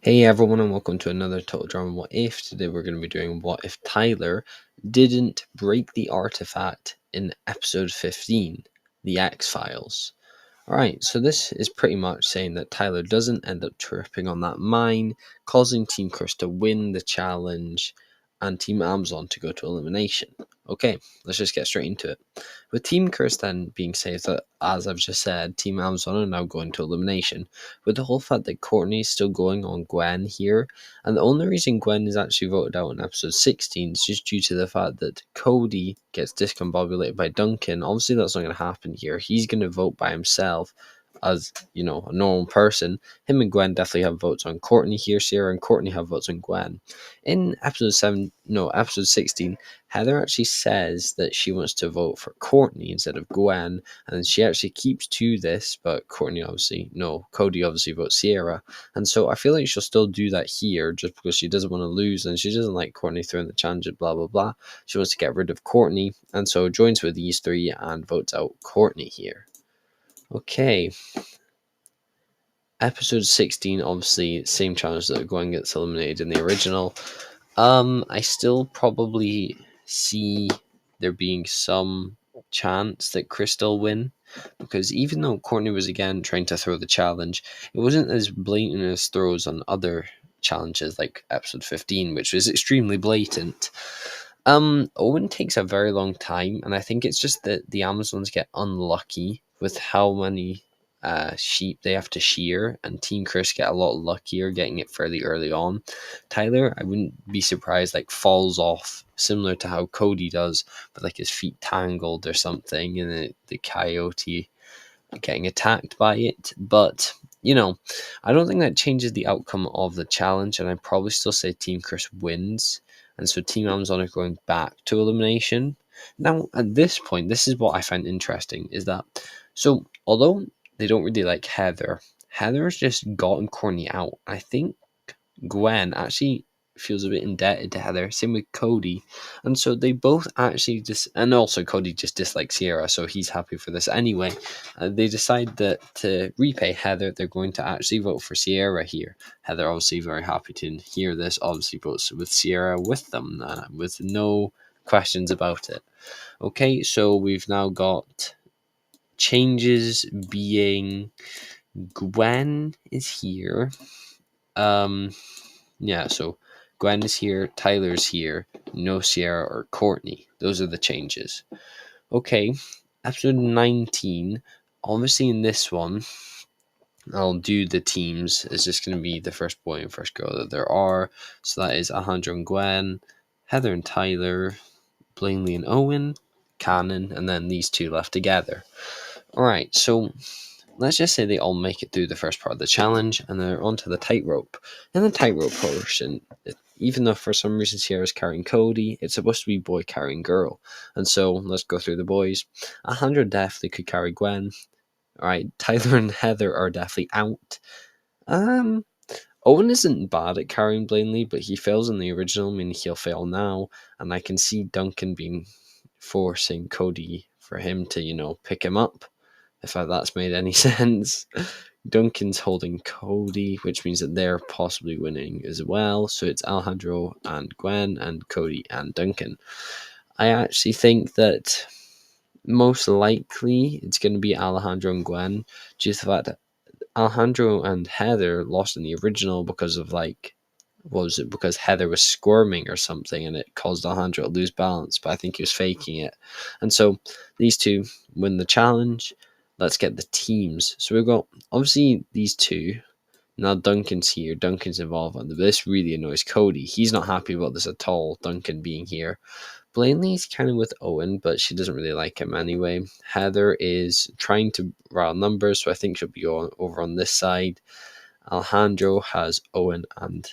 Hey everyone, and welcome to another Total Drama What If. Today we're going to be doing what if Tyler didn't break the artifact in episode 15, The X Files. Alright, so this is pretty much saying that Tyler doesn't end up tripping on that mine, causing Team Chris to win the challenge and Team Amazon to go to elimination. Okay, let's just get straight into it. With Team Chris then being saved, as I've just said, Team Amazon are now going to elimination. With the whole fact that Courtney is still going on Gwen here, and the only reason Gwen is actually voted out in episode 16 is just due to the fact that Cody gets discombobulated by Duncan. Obviously, that's not going to happen here. He's going to vote by himself as, a normal person. Him and definitely have votes on Courtney here. Sierra and Courtney have votes on Gwen. In episode 16, Heather actually says that she wants to vote for Courtney instead of Gwen, and she actually keeps to this, but Cody obviously votes Sierra, and so I feel like she'll still do that here just because she doesn't want to lose, and she doesn't like Courtney throwing the challenge, blah blah blah. She wants to get rid of Courtney, and so joins with these three and votes out Courtney here. Okay. Episode 16, obviously, same challenge that Gwen gets eliminated in the original. I still probably see there being some chance that Chris will win, because even though Courtney was again trying to throw the challenge, it wasn't as blatant as throws on other challenges like episode 15, which was extremely blatant. Owen takes a very long time, and I think it's just that the Amazons get unlucky with how many sheep they have to shear, and Team Chris get a lot luckier getting it fairly early on. Tyler, I wouldn't be surprised, falls off, similar to how Cody does, but his feet tangled or something, and the coyote getting attacked by it. But, I don't think that changes the outcome of the challenge, and I'd probably still say Team Chris wins. And so Team Amazon are going back to elimination. Now, at this point, this is what I find interesting, is that, so although they don't really like Heather's just gotten Courtney out. I think Gwen actually feels a bit indebted to Heather. Same with Cody. And so they both actually and also Cody just dislikes Sierra, so he's happy for this anyway. They decide that to repay Heather, they're going to actually vote for Sierra here. Heather obviously very happy to hear this, obviously votes with Sierra with them, with no questions about it. Okay, so we've now got changes being Gwen is here. So Gwen is here, Tyler's here, no Sierra or Courtney. Those are the changes. Okay, episode 19. Obviously, in this one, I'll do the teams. It's just going to be the first boy and first girl that there are. So that is Alejandro and Gwen, Heather and Tyler, Blanley and Owen, Cannon, and then these two left together. Alright, so let's just say they all make it through the first part of the challenge and they're onto the tightrope. In the tightrope portion, even though for some reason Sierra's carrying Cody, it's supposed to be boy carrying girl. And so let's go through the boys. Alejandro definitely could carry Gwen. Alright, Tyler and Heather are definitely out. Owen isn't bad at carrying Blanley, but he fails in the original, meaning he'll fail now. And I can see Duncan forcing Cody for him to, pick him up, if that's made any sense. Duncan's holding Cody, which means that they're possibly winning as well. So it's Alejandro and Gwen and Cody and Duncan. I actually think that most likely it's going to be Alejandro and Gwen, due to the fact that Alejandro and Heather lost in the original because of because Heather was squirming or something and it caused Alejandro to lose balance, but I think he was faking it. And so these two win the challenge. Let's get the teams. So we've got, obviously, these two. Now Duncan's here. Duncan's involved. And this really annoys Cody. He's not happy about this at all, Duncan being here. Blanley's kind of with Owen, but she doesn't really like him anyway. Heather is trying to rile numbers, so I think she'll be over on this side. Alejandro has Owen and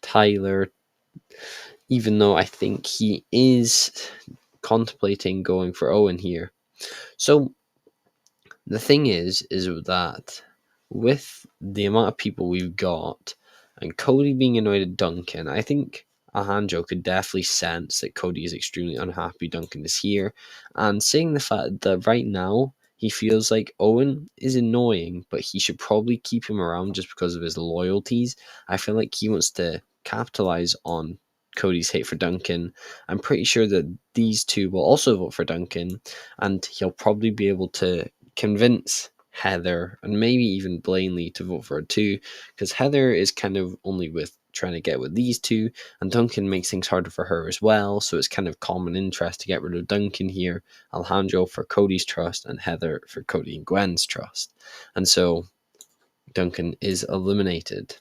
Tyler, even though I think he is contemplating going for Owen here. So the thing is that with the amount of people we've got, and Cody being annoyed at Duncan, I think Alejandro could definitely sense that Cody is extremely unhappy Duncan is here, and seeing the fact that right now he feels like Owen is annoying, but he should probably keep him around just because of his loyalties. I feel like he wants to capitalize on Cody's hate for Duncan. I'm pretty sure that these two will also vote for Duncan, and he'll probably be able to convince Heather and maybe even Blaney to vote for her too, because Heather is kind of only with trying to get with these two, and Duncan makes things harder for her as well. So it's kind of common interest to get rid of Duncan here. Alejandro for Cody's trust, and Heather for Cody and Gwen's trust. And so Duncan is eliminated.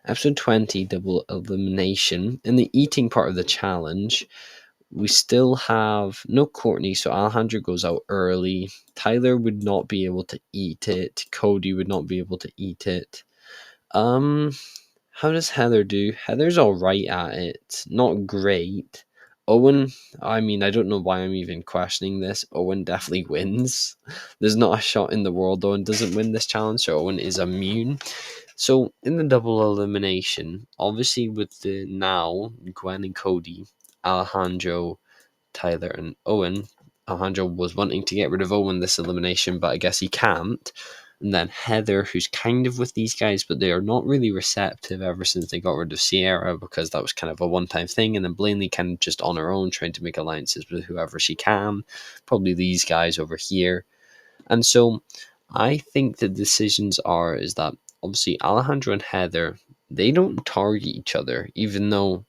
Episode 20, Double Elimination. In the eating part of the challenge, we still have no Courtney, so Alejandro goes out early. Tyler would not be able to eat it. Cody would not be able to eat it. How does Heather do? Heather's alright at it. Not great. Owen, I mean, I don't know why I'm even questioning this. Owen definitely wins. There's not a shot in the world Owen doesn't win this challenge, so Owen is immune. So, in the double elimination, obviously with the now Gwen and Cody, Alejandro, Tyler, and Owen, Alejandro was wanting to get rid of Owen this elimination, but I guess he can't. And then Heather, who's kind of with these guys, but they are not really receptive ever since they got rid of Sierra, because that was kind of a one-time thing. And then Blaney kind of just on her own, trying to make alliances with whoever she can, probably these guys over here. And so I think the decisions is that obviously Alejandro and Heather, they don't target each other, even though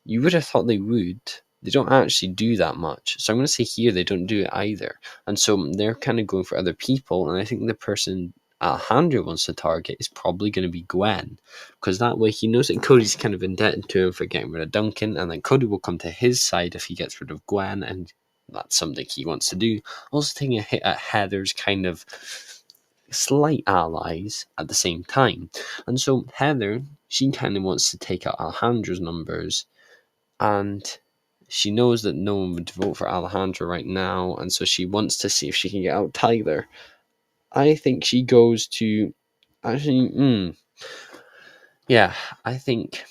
you would have thought they would. They don't actually do that much. So I'm going to say here they don't do it either. And so they're kind of going for other people. And I think the person Alejandro wants to target is probably going to be Gwen. Because that way he knows that Cody's kind of indebted to him for getting rid of Duncan. And then Cody will come to his side if he gets rid of Gwen. And that's something he wants to do. Also taking a hit at Heather's kind of slight allies at the same time. And so Heather, she kind of wants to take out Alejandro's numbers. And she knows that no one would vote for Alejandro right now, and so she wants to see if she can get out Tyler. I think she goes to actually, yeah, I think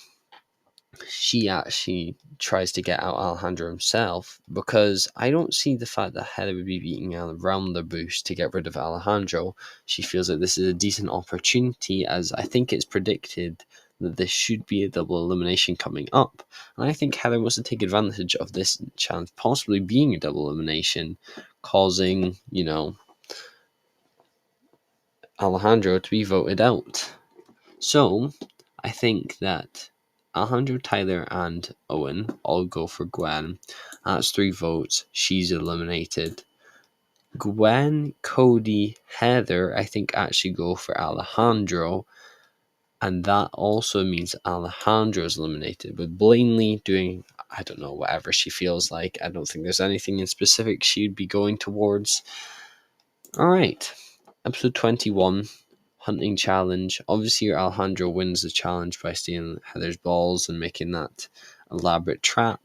she actually tries to get out Alejandro himself, because I don't see the fact that Heather would be beating around the bush to get rid of Alejandro. She feels like this is a decent opportunity, as I think it's predicted that there should be a double elimination coming up. And I think Heather wants to take advantage of this chance, possibly being a double elimination, causing, Alejandro to be voted out. So, I think that Alejandro, Tyler, and Owen all go for Gwen. That's 3 votes. She's eliminated. Gwen, Cody, Heather, I think actually go for Alejandro. And that also means Alejandro's eliminated, with Blaney doing, I don't know, whatever she feels like. I don't think there's anything in specific she'd be going towards. Alright, episode 21, Hunting Challenge. Obviously, Alejandro wins the challenge by stealing Heather's balls and making that elaborate trap.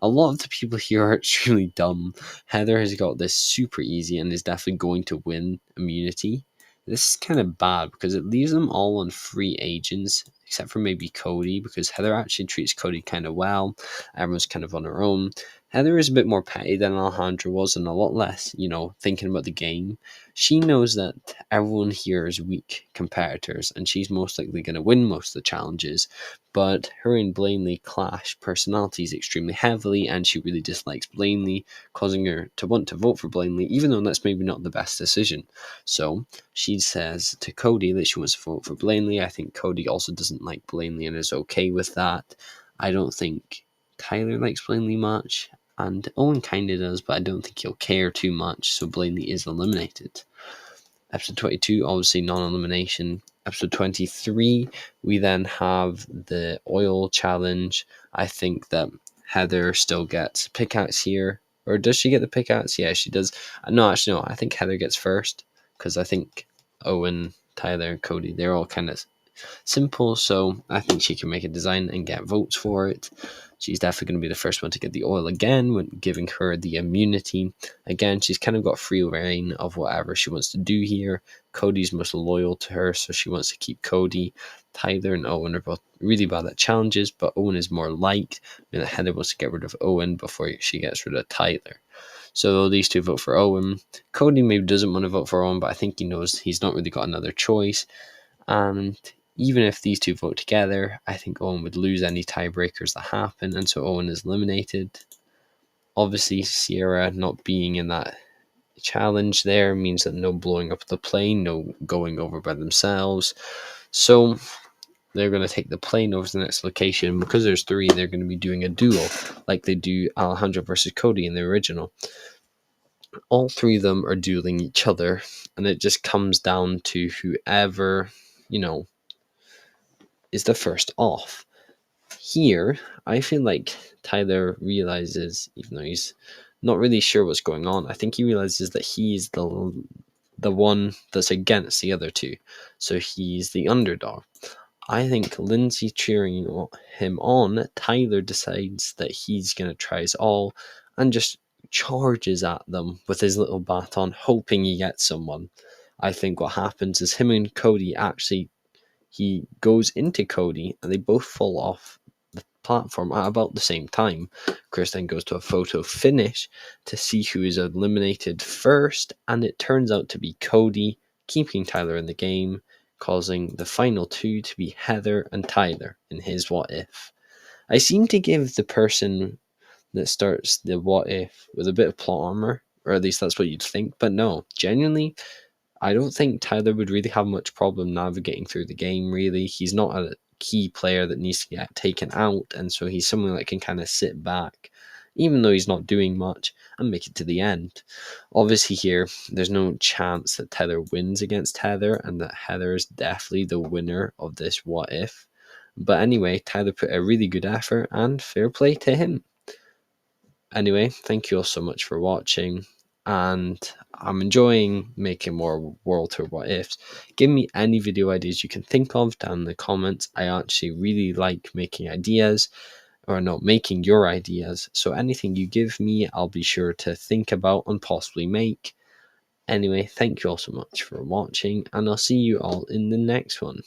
A lot of the people here are extremely dumb. Heather has got this super easy and is definitely going to win immunity. This is kind of bad because it leaves them all on free agents, except for maybe Cody, because Heather actually treats Cody kind of well. Everyone's kind of on her own. Heather is a bit more petty than Alejandro was, and a lot less, thinking about the game. She knows that everyone here is weak competitors, and she's most likely going to win most of the challenges. But her and Blaney clash personalities extremely heavily, and she really dislikes Blaney, causing her to want to vote for Blaney, even though that's maybe not the best decision. So she says to Cody that she wants to vote for Blaney. I think Cody also doesn't like Blaney and is okay with that. I don't think Tyler likes Blaney much, and Owen kind of does, but I don't think he'll care too much, so Blaney is eliminated. Episode 22, obviously non-elimination. Episode 23, we then have the oil challenge. I think that Heather still gets pickaxe here. Or does she get the pickaxe? Yeah, she does. No, actually, no. I think Heather gets first, because I think Owen, Tyler, and Cody, they're all kind of simple, so I think she can make a design and get votes for it. She's definitely going to be the first one to get the oil again, when giving her the immunity. Again, she's kind of got free reign of whatever she wants to do here. Cody's most loyal to her, so she wants to keep Cody. Tyler and Owen are both really bad at challenges, but Owen is more liked. Heather wants to get rid of Owen before she gets rid of Tyler. So these two vote for Owen. Cody maybe doesn't want to vote for Owen, but I think he knows he's not really got another choice. And even if these two vote together, I think Owen would lose any tiebreakers that happen, and so Owen is eliminated. Obviously, Sierra not being in that challenge there means that no blowing up the plane, no going over by themselves. So they're going to take the plane over to the next location. Because there's three, they're going to be doing a duel like they do Alejandro versus Cody in the original. All three of them are dueling each other, and it just comes down to whoever, is the first off. Here, I feel like Tyler realizes, even though he's not really sure what's going on, I think he realizes that he's the one that's against the other two. So he's the underdog. I think Lindsay cheering him on, Tyler decides that he's going to try his all and just charges at them with his little baton, hoping he gets someone. I think what happens is him and Cody he goes into Cody and they both fall off the platform at about the same time. Chris then goes to a photo finish to see who is eliminated first, and it turns out to be Cody, keeping Tyler in the game, causing the final two to be Heather and Tyler in his what if. I seem to give the person that starts the what if with a bit of plot armor, or at least that's what you'd think, but no, genuinely, I don't think Tyler would really have much problem navigating through the game, really. He's not a key player that needs to get taken out, and so he's someone that can kind of sit back, even though he's not doing much, and make it to the end. Obviously here, there's no chance that Tyler wins against Heather, and that Heather is definitely the winner of this what if. But anyway, Tyler put a really good effort, and fair play to him. Anyway, thank you all so much for watching, and I'm enjoying making more World Tour What Ifs. Give me any video ideas you can think of down in the comments. I actually really like making ideas, or not making your ideas, so anything you give me, I'll be sure to think about and possibly make. Anyway, thank you all so much for watching, and I'll see you all in the next one.